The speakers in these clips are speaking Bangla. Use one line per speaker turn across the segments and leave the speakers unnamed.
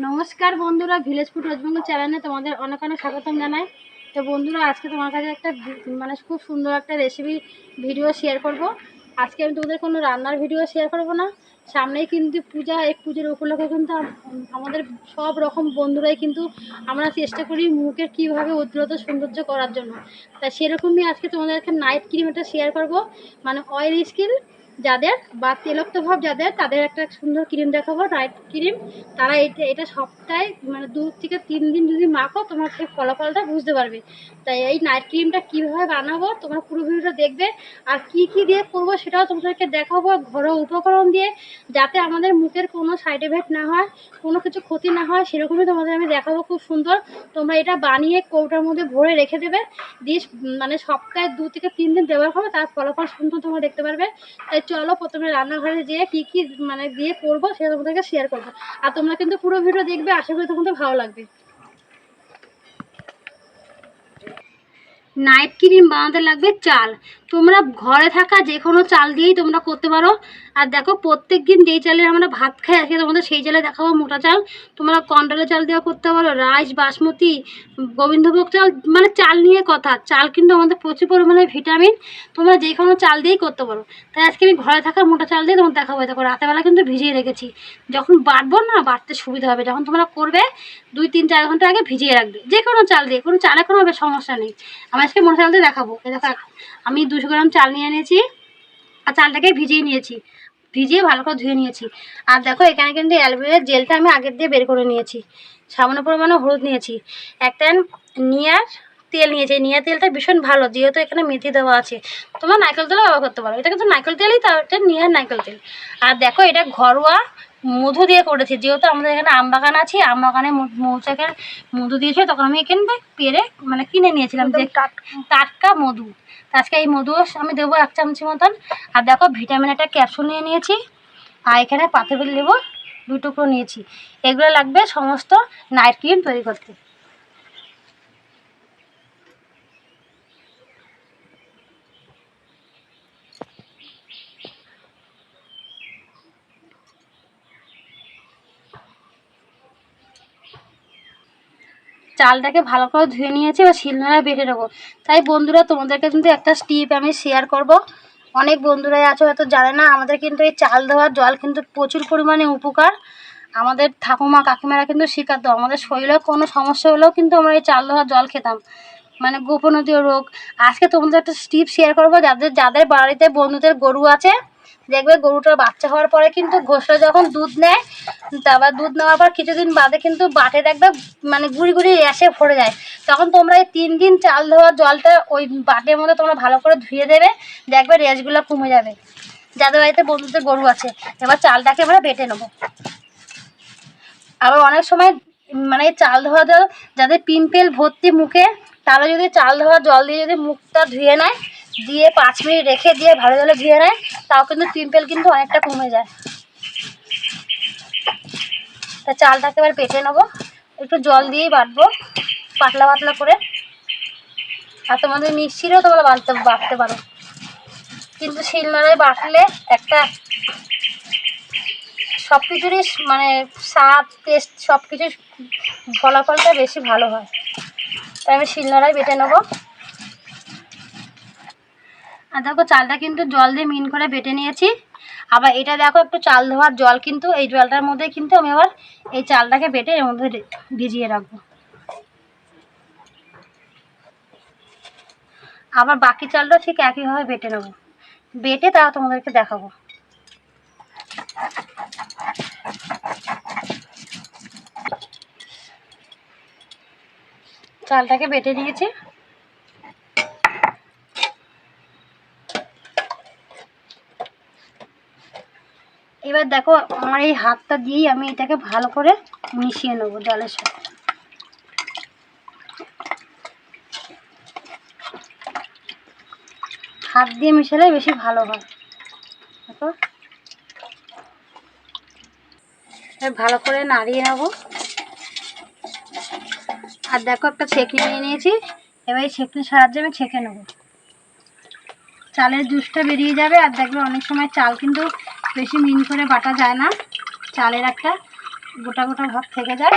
নমস্কার বন্ধুরা, ভিলেজ ফুড ওয়েস্ট বেঙ্গল চ্যানেলে তোমাদের অনেক অনেক স্বাগতম জানাই। তো বন্ধুরা, আজকে তোমার কাছে একটা খুব সুন্দর একটা রেসিপি ভিডিও শেয়ার করব। আজকে আমি তোমাদের কোনো রান্নার ভিডিও শেয়ার করব না। সামনেই কিন্তু পূজা, এই পুজোর উপলক্ষে কিন্তু আমাদের সব রকম বন্ধুরাই কিন্তু আমরা চেষ্টা করি মুখের কীভাবে উজ্জ্বলতা সৌন্দর্য করার জন্য। তাই সেরকমই আজকে তোমাদের একটা নাইট ক্রিম একটা শেয়ার করব, মানে অয়েল স্কিন যাদের বা তেলক্ত ভাব যাদের, তাদের একটা সুন্দর ক্রিম দেখাবো, নাইট ক্রিম। তারা এটা সপ্তাহে 2 থেকে 3 দিন যদি মাখো, তোমার সেই ফলাফলটা বুঝতে পারবে। তাই এই নাইট ক্রিমটা কীভাবে বানাবো তোমরা পুরো ভিডিওটা দেখবে। আর কি কি দিয়ে করবো সেটাও তোমাদেরকে দেখাবো, ঘরোয়া উপকরণ দিয়ে, যাতে আমাদের মুখের কোনো সাইড এফেক্ট না হয়, কোনো কিছু ক্ষতি না হয়, সেরকমই তোমাদের আমি দেখাবো। খুব সুন্দর। তোমরা এটা বানিয়ে কৌটার মধ্যে ভরে রেখে দেবে, দিয়ে সপ্তাহে 2 থেকে 3 দিন ব্যবহার করবে, তার ফলাফল সুন্দর তোমরা দেখতে পারবে। তাই চলো প্রথমে রান্নাঘরে যেয়ে কী কী দিয়ে করবো সেটা তোমাদেরকে শেয়ার করবো। আর তোমরা কিন্তু পুরো ভিডিও দেখবে, আশা করি তোমাদের ভালো লাগবে। নাইট ক্রিম বানাতে লাগবে চাল। তোমরা ঘরে থাকা যে কোনো চাল দিয়েই তোমরা করতে পারো। আর দেখো, প্রত্যেক দিন যেই চালে আমরা ভাত খাই, আজকে তোমাদের সেই চালে দেখাবো, মোটা চাল। তোমরা কন্ট্রোলের চাল দিয়েও করতে পারো, রাইস, বাসমতি, গোবিন্দভোগ চাল, চাল নিয়ে কথা। চাল কিন্তু আমাদের প্রচুর পরিমাণে ভিটামিন, তোমরা যে কোনো চাল দিয়েই করতে পারো। তাই আজকে আমি ঘরে থাকা মোটা চাল দিয়ে তোমার দেখাবো। দেখো, রাতেরবেলা কিন্তু ভিজিয়ে রেখেছি, যখন বাটবো না, বাটতে সুবিধা হবে। যখন তোমরা করবে 2-3-4 ঘন্টা আগে ভিজিয়ে রাখবে, যে কোনো চাল দিয়ে, কোনো চালে কোনো সমস্যা নেই। আমি আজকে মোটা চাল দিয়ে দেখাবো। এই দেখো, আমি 200 গ্রাম চাল নিয়ে নিয়েছি, আর চালটাকে ভিজিয়ে নিয়েছি, ভিজিয়ে ভালো করে ধুয়ে নিয়েছি। আর দেখো, এখানে কিন্তু অ্যালোভেরার জেলটা আমি আগের দিয়ে বের করে নিয়েছি। সামান্য পরিমাণে হলুদ নিয়েছি, একটা নিয়ার তেল নিয়েছি। নিয়া তেলটা ভীষণ ভালো, যেহেতু এখানে মেথি দেওয়া আছে। তোমরা নারকেল তেলও ব্যবহার করতে পারো, এটা কিন্তু নারকেল তেলই, তাও এটা নিয়ার নারকেল তেল। আর দেখো, এটা ঘরোয়া মধু দিয়ে করেছি, যেহেতু আমাদের এখানে আম বাগান আছে, আম বাগানে মৌচাকের মধু দিয়েছে, তখন আমি এখানে পেরে কিনে নিয়েছিলাম যে টাটকা মধু। আজকে এই মধু আমি দেবো 1 চামচি মতন। আর দেখো, ভিটামিন একটা ক্যাপসুল নিয়ে নিয়েছি, আর এখানে পাতাবেল লেবু 2 টুকরো নিয়েছি। এগুলো লাগবে সমস্ত নাইট ক্রিম তৈরি করতে। চালটাকে ভালো করে ধুয়ে নিয়েছি, বা শিলনোড়ায় বেটে নেবো। তাই বন্ধুরা, তোমাদেরকে কিন্তু একটা টিপ আমি শেয়ার করব। অনেক বন্ধুরাই আছো হয়তো জানে না, আমাদের কিন্তু এই চাল ধোয়ার জল কিন্তু প্রচুর পরিমাণে উপকার। আমাদের ঠাকুমা কাকিমারা কিন্তু শেখাতো, আমাদের শরীরে কোনো সমস্যা হলেও কিন্তু আমরা এই চাল ধোয়ার জল খেতাম, গোপনীয় রোগ। আজকে তোমাদের একটা টিপ শেয়ার করবো, যাদের যাদের বাড়িতে বন্ধুদের গরু আছে, দেখবে গরুটার বাচ্চা হওয়ার পরে কিন্তু ঘোষটা যখন দুধ নেয়, তারপর দুধ নেওয়ার পর কিছুদিন বাদে কিন্তু বাটে দেখবে গুড়ি গুড়ি র্যাশে ভরে যায়। তখন তোমরা এই 3 দিন চাল ধোয়ার জলটা ওই বাটের মধ্যে তোমরা ভালো করে ধুয়ে দেবে, দেখবে র্যাশগুলো কমে যাবে, যাদের বাড়িতে বন্ধুদের গরু আছে। এবার চালটাকে আমরা বেটে নেবো। আবার অনেক সময় চাল ধোয়া জল, যাদের পিম্পল ভর্তি মুখে, তারা যদি চাল ধোয়া জল দিয়ে যদি মুখটা ধুয়ে নেয়, দিয়ে 5 মিনিট রেখে দিয়ে ভালো জলে ধুয়ে নেয়, তাও কিন্তু পিম্পল কিন্তু অনেকটা কমে যায়। তা চালটাকে এবার বেটে নেবো, একটু জল দিয়েই বাটবো, পাতলা পাতলা করে। আর তোমাদের মিক্সিরও তোমরা বাটতে পারো, কিন্তু শিলনোড়ায় বাটলে একটা সব কিছুরই স্বাদ, টেস্ট, সব কিছুর ফলাফলটা বেশি ভালো হয়। তাই আমি শিলনোড়ায় বেটে নেবো। আর দেখো, চালটা কিন্তু জল দিয়ে মিন করে বেটে নিয়েছি। আবার এটা দেখো, একটু চাল ধোয়ার জল, কিন্তু এই জলটার মধ্যে কিন্তু আমি আবার এই চালটাকে বেটে এর মধ্যে ভিজিয়ে রাখবো। আবার বাকি চালটা ঠিক একইভাবে বেটে নেবো, বেটে তারা তোমাদেরকে দেখাবো। চালটাকে বেটে নিয়েছি। এবার দেখো, আমার এই হাতটা দিয়েই আমি এটাকে ভালো করে মিশিয়ে নেবো জলের সাথে। হাত দিয়ে মিশালে বেশি ভালো হয়। দেখো, ভালো করে নাড়িয়ে নেবো। আর দেখো, একটা ছেঁকনি নিয়ে নিয়েছি, এবার এই ছেঁকনির সাহায্যে আমি ছেঁকে নেবো। চালের জুসটা বেরিয়ে যাবে। আর দেখবে, অনেক সময় চাল কিন্তু বেশি মিন করে বাটা যায় না, চালের একটা গোটা গোটা ভাব থেকে যায়,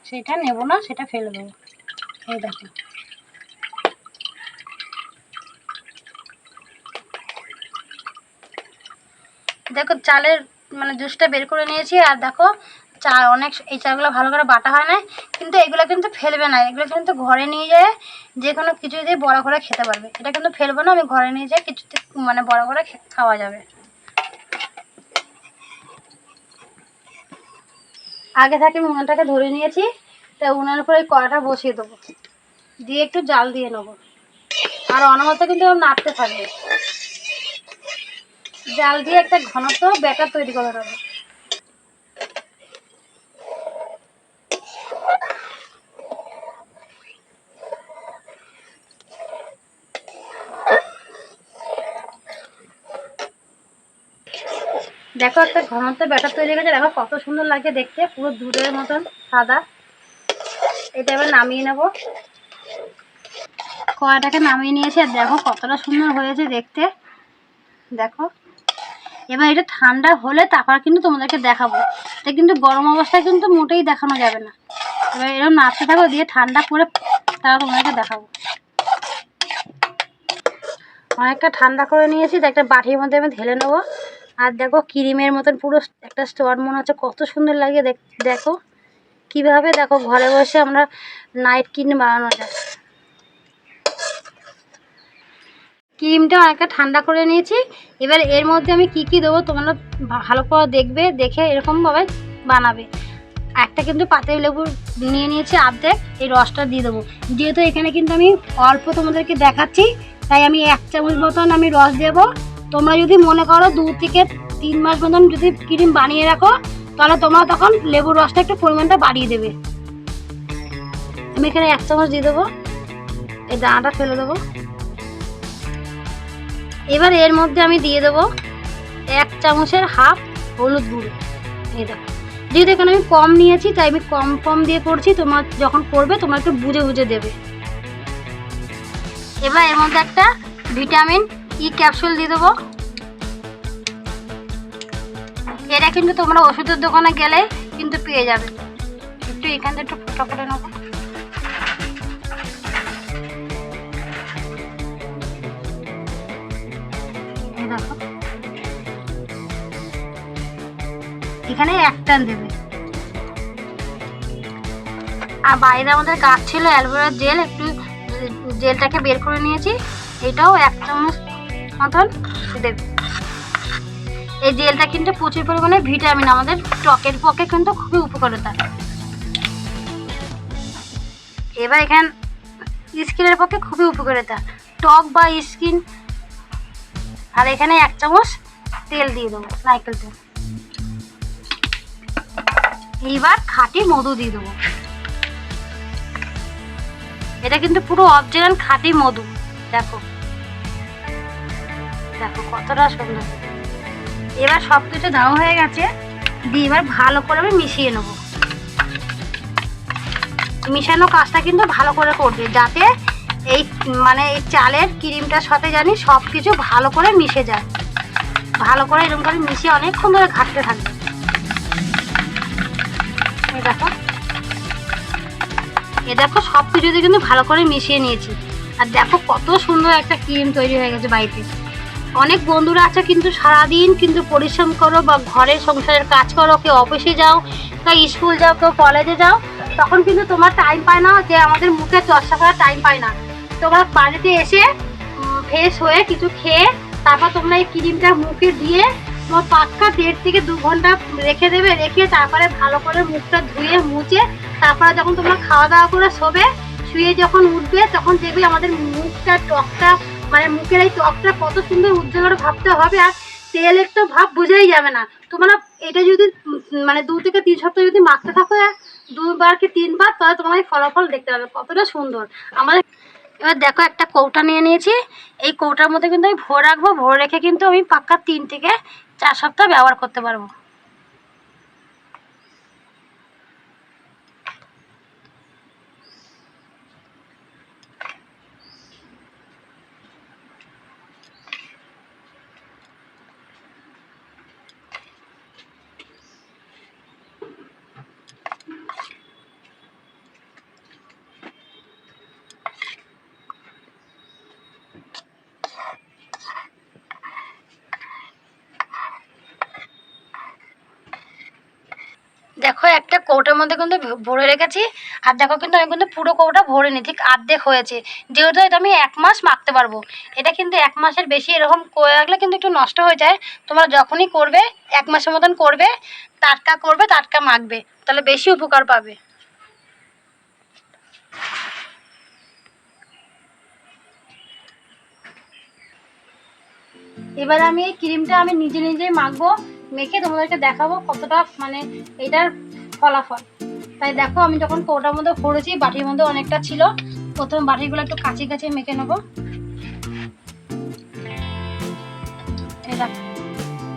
সেটা নেব না, সেটা ফেলে দেবো। এই দেখো, দেখো চালের মানে জুসটা বের করে নিয়েছি। আর দেখো চা অনেক, এই চালগুলো ভালো করে বাটা হয় না, কিন্তু এগুলো কিন্তু ফেলবে না, এগুলো কিন্তু ঘরে নিয়ে যেয়ে যে কোনো কিছু দিয়ে বড়া করে খেতে পারবে। এটা কিন্তু ফেলবো না, আমি ঘরে নিয়ে যেয়ে কিছু মানে বড়া করে খাওয়া যাবে। আগে থেকে উনুনটাকে ধরে নিয়েছি, তা উনুনের উপরে কড়াটা বসিয়ে দেবো, দিয়ে একটু জাল দিয়ে নেবো। আর অনবরত কিন্তু নাড়তে থাকবে, জাল দিয়ে একটা ঘনত্ব ব্যাটার তৈরি করে নেবো। দেখো একটা ঘনত্ব ব্যাটার তৈরি হয়ে গেছে, দেখো কত সুন্দর লাগছে দেখতে, পুরো দুধের মতন সাদা। এটা এবার নামিয়ে নেব। কড়াটাকে নামিয়ে নিয়েছি, আর দেখো কতটা সুন্দর হয়েছে দেখতে, দেখো। এবার এটা ঠান্ডা হলে তারপর কিন্তু তোমাদেরকে দেখাবো, এটা কিন্তু গরম অবস্থায় কিন্তু মোটেই দেখানো যাবে না। এবার এরকম নাড়তে থাকো, দিয়ে ঠান্ডা করে তারপর তোমাদেরকে দেখাবো। অনেকটা ঠান্ডা করে নিয়েছি, একটা বাটির মধ্যে আমি ঢেলে নেবো। আর দেখো ক্রিমের মতন পুরো একটা স্টোর মনে হচ্ছে, কত সুন্দর লাগে দেখো কিভাবে, দেখো ঘরে বসে আমরা নাইট ক্রিম বানানো যায়। ক্রিমটা অনেকটা ঠান্ডা করে নিয়েছি। এবার এর মধ্যে আমি কি কি দেবো তোমরা ভালো করে দেখবে, দেখে এরকমভাবে বানাবে। একটা কিন্তু পাতি লেবু নিয়ে নিয়েছি অর্ধেক, এই রসটা দিয়ে দেবো। যেহেতু এখানে কিন্তু আমি অল্প তোমাদেরকে দেখাচ্ছি, তাই আমি 1 চামচ মতন আমি রস দেবো। তোমরা যদি মনে করো 2 থেকে 3 মাস মতন যদি ক্রিম বানিয়ে রাখো, তাহলে তোমরা তখন লেবুর রসটা একটু পরিমাণটা বাড়িয়ে দেবে। আমি এখানে 1 চামচ দিয়ে দেবো, এই দানাটা ফেলে দেবো। এবার এর মধ্যে আমি দিয়ে দেবো 1 চামচের হাফ হলুদ গুঁড়ো। এই দেখো, যেহেতু এখানে আমি কম নিয়েছি তাই আমি কম দিয়ে করছি, তোমার যখন করবে তোমরা একটু বুঝে বুঝে দেবে। এবার এর মধ্যে একটা ভিটামিন ই ক্যাপসুল দিয়ে দেবো। এটা কিন্তু তোমরা ওষুধের দোকানে গেলে কিন্তু পেয়ে যাবে। একটু এখান থেকে একটু ফোটা করে নেবো। দেখো এখানে 1 টান দেবে। আর বাইরে আমাদের গাছ ছিল অ্যালোভেরার জেল, একটু জেলটাকে বের করে নিয়েছি, এটাও 1 চামচ মতন দেবে। এই জেলটা কিন্তু প্রচুর পরিমাণে ভিটামিন, আমাদের ত্বকের পক্ষে কিন্তু খুবই উপকারিতা। এবার এখানে স্কিনের পক্ষে খুবই উপকারিতা, ত্বক বা স্কিন। আর এখানে 1 চামচ তেল দিয়ে দেবো, নারকেল তেল। এইবার খাঁটি মধু দিয়ে দেবো। এটা কিন্তু পুরো অরিজিনাল খাঁটি মধু, দেখো দেখো কতটা সুন্দর। এবার সব কিছু দেওয়া হয়ে গেছে, দিয়ে এবার ভালো করে আমি মিশিয়ে নেব। মিশানো কাজটা কিন্তু ভালো করে করবে, যাতে এই মানে এই চালের ক্রিমটার সাথে জানি সব কিছু ভালো করে মিশে যায়। ভালো করে এরকম করে মিশিয়ে অনেকক্ষণ ধরে ঘাঁটতে থাকবে। এই দেখো সব কিছুতে কিন্তু ভালো করে মিশিয়ে নিয়েছি। আর দেখো কত সুন্দর একটা ক্রিম তৈরি হয়ে গেছে বাড়িতে। অনেক বন্ধুরা আছে কিন্তু সারাদিন কিন্তু পরিশ্রম করো বা ঘরের সংসারের কাজ করো, কেউ অফিসে যাও, কেউ স্কুল যাও, কেউ কলেজে যাও, তখন কিন্তু তোমার টাইম পায় না, যে আমাদের মুখে চর্চা করার টাইম পায় না। তোমরা বাড়িতে এসে ফ্রেশ হয়ে কিছু খেয়ে তারপর তোমরা এই ক্রিমটা মুখে দিয়ে তোমার পাক্কা 1.5 থেকে 2 ঘন্টা রেখে দেবে। রেখে তারপরে ভালো করে মুখটা ধুয়ে মুছে তারপরে যখন তোমরা খাওয়া দাওয়া করে শোবে, শুয়ে যখন উঠবে তখন দেখবে আমাদের মুখটা ত্বকটা মানে মুখের এই ত্বকটা কত সুন্দর উজ্জ্বল ভাবতে হবে। আর তেলের তো ভাব বোঝাই যাবে না। তোমরা এটা যদি মানে 2 থেকে 3 সপ্তাহ যদি মাখতে থাকো, 2 বার কি 3 বার, তাহলে তোমার এই ফলাফল দেখতে পাবে কতটা সুন্দর আমাদের। এবার দেখো একটা কৌটা নিয়ে নিয়েছি, এই কৌটার মধ্যে কিন্তু আমি ভরে রাখবো। ভরে রেখে কিন্তু আমি পাক্কা 3 থেকে 4 সপ্তাহ ব্যবহার করতে পারবো। কৌটার মধ্যে কিন্তু ভরে রেখেছি। আর দেখো কিন্তু আমি কিন্তু পুরো কৌটা ভরিনি, ঠিক অর্ধেক হয়েছে, যেহেতু এটা আমি 1 মাস মাখতে পারবো। এটা কিন্তু 1 মাসের বেশি এরকম করে রাখলে কিন্তু একটু নষ্ট হয়ে যায়। তোমরা যখনই করবে 1 মাসের মতন করবে, টাটকা মাখবে, তাহলে বেশি উপকার পাবে। এবার আমি এই ক্রিমটা আমি নিজেই মাখবো, মেখে তোমাদেরকে দেখাবো কতটা মানে এটার ফলাফল। তাই দেখো আমি যখন কৌটার মধ্যে ভরেছি, বাটির মধ্যে অনেকটা ছিল, প্রথম বাটিগুলো একটু কাছে মেখে নেবো।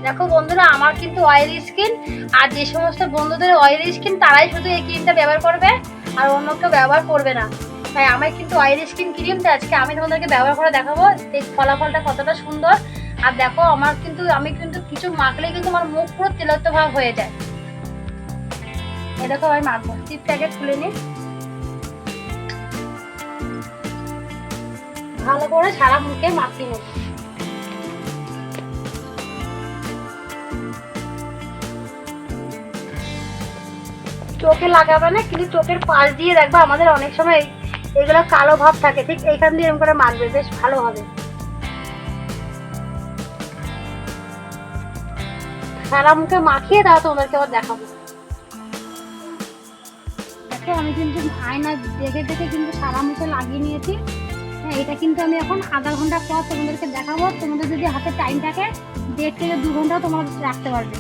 দেখো বন্ধুরা, আমার কিন্তু অয়েলি স্কিন, আর যে সমস্ত বন্ধুদের অয়েলি স্কিন তারাই শুধু এই ক্রিমটা ব্যবহার করবে, আর অন্য কেউ ব্যবহার করবে না। তাই আমার কিন্তু অয়েলি স্কিন ক্রিমটা আজকে আমি তোমাদেরকে ব্যবহার করে দেখাবো এই ফলাফলটা কতটা সুন্দর। আর দেখো আমি কিন্তু কিছু মাখলেই কিন্তু আমার মুখ পুরো তেলত্ব ভাব হয়ে যায়। এরকম আমি মাখবো, চিপ প্যাকেট খুলে নিই, ভালো করে সারা মুখে মাখিয়ে নেব। চোখে লাগাবে না, কিন্তু চোখের পাশ দিয়ে দেখবা আমাদের অনেক সময় এগুলো কালো ভাব থাকে, ঠিক এইখান দিয়ে এরকম করে মাখবে, বেশ ভালো হবে। সারা মুখে মাখিয়ে দাও, তোমাদেরকে আবার দেখাবো। দেখো আমি কিন্তু আয়না দেখে কিন্তু সারা মুখে লাগিয়ে নিয়েছি। হ্যাঁ, এটা কিন্তু আমি এখন আধা ঘন্টা পর তোমাদেরকে দেখাবো। তোমাদের যদি হাতে টাইম থাকে 1.5 থেকে 2 ঘন্টাও তোমরা রাখতে পারবে।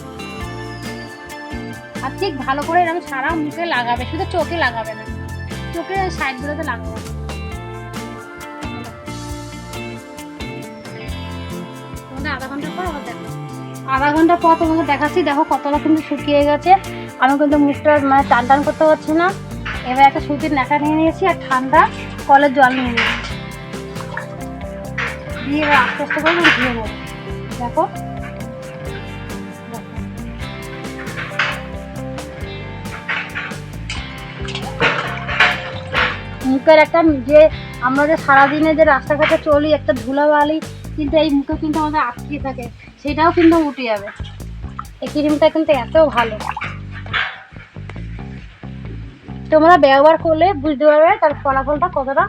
আর ঠিক ভালো করে এরকম সারা মুখে লাগাবে, শুধু চোখে লাগাবে না, চোখের সাইডগুলোতে লাগাবে। তোমাদের আধা ঘন্টা পর আবার দেখো, আধা ঘন্টা পর তোমাকে দেখাচ্ছি। দেখো কতটা কিন্তু শুকিয়ে গেছে, আমি কিন্তু মুখটা মানে টান করতে পারছি না। এবার একটা সুতির ন্যাকা নিয়ে নিয়েছি আর ঠান্ডা কলের জল নিয়ে নিয়েছি, দিয়ে এবার আস্তে আস্তে করে ধুয়ে নেবো। দেখো মুখের একটা যে আমরা যে সারাদিনে যে রাস্তাঘাটে চলি একটা ধুলাবালি কিন্তু এই মুখে কিন্তু আমাদের আটকে থাকে, সেটাও কিন্তু উঠে যাবে। এই ক্রিমটা কিন্তু এত ভালো, তোমরা ব্যবহার করলে বুঝতে পারবে তার ফলাফলটা কতটা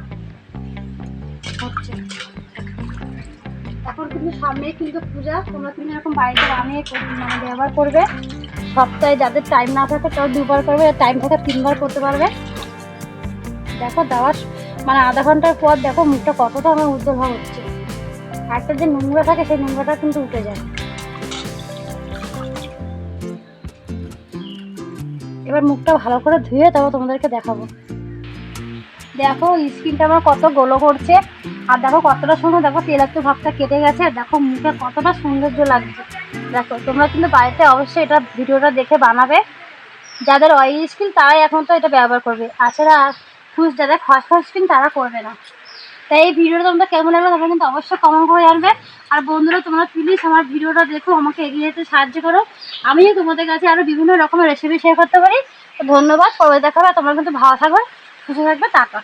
হচ্ছে। এখন কিন্তু সামনেই কিন্তু পূজা, তোমরা কিন্তু এরকম বাড়িতে বানিয়ে মানে ব্যবহার করবে। সপ্তাহে যাদের টাইম না থাকে তাও 2 বার করবে, টাইম থাকে 3 বার করতে পারবে। দেখো দেওয়ার মানে আধা ঘন্টার পর দেখো মুখটা কতটা আমার উজ্জ্বল ভাব হচ্ছে। একটা যে নোংরা থাকে সেই নোংরাটা কিন্তু উঠে যায়। এবার মুখটা ভালো করে ধুয়ে তারপর তোমাদেরকে দেখাবো। দেখো স্কিনটা আমার কত গ্লো করছে, আর দেখো কতটা সুন্দর, দেখো তেলাক্ত ভাবটা কেটে গেছে, আর দেখো মুখে কতটা সৌন্দর্য লাগছে। দেখো তোমরা কিন্তু বাড়িতে অবশ্যই এটা ভিডিওটা দেখে বানাবে। যাদের অয়েলি স্কিন তারাই এখন তো এটা ব্যবহার করবে, তাছাড়া যাদের খসখস স্কিন তারা করবে না। তাই এই ভিডিওটা তোমরা কেমন লাগলো তোমরা কিন্তু অবশ্যই কমেন্ট করে জানবে। আর বন্ধুরা তোমরা প্লিজ আমার ভিডিওটা দেখো, আমাকে এগিয়ে যেতে সাহায্য করো, আমিও তোমাদের কাছে আরও বিভিন্ন রকমের রেসিপি শেয়ার করতে পারি। তো ধন্যবাদ, পরে দেখা হবে। তোমরা কিন্তু ভালো থাকবে, খুশি থাকবে, টাটা।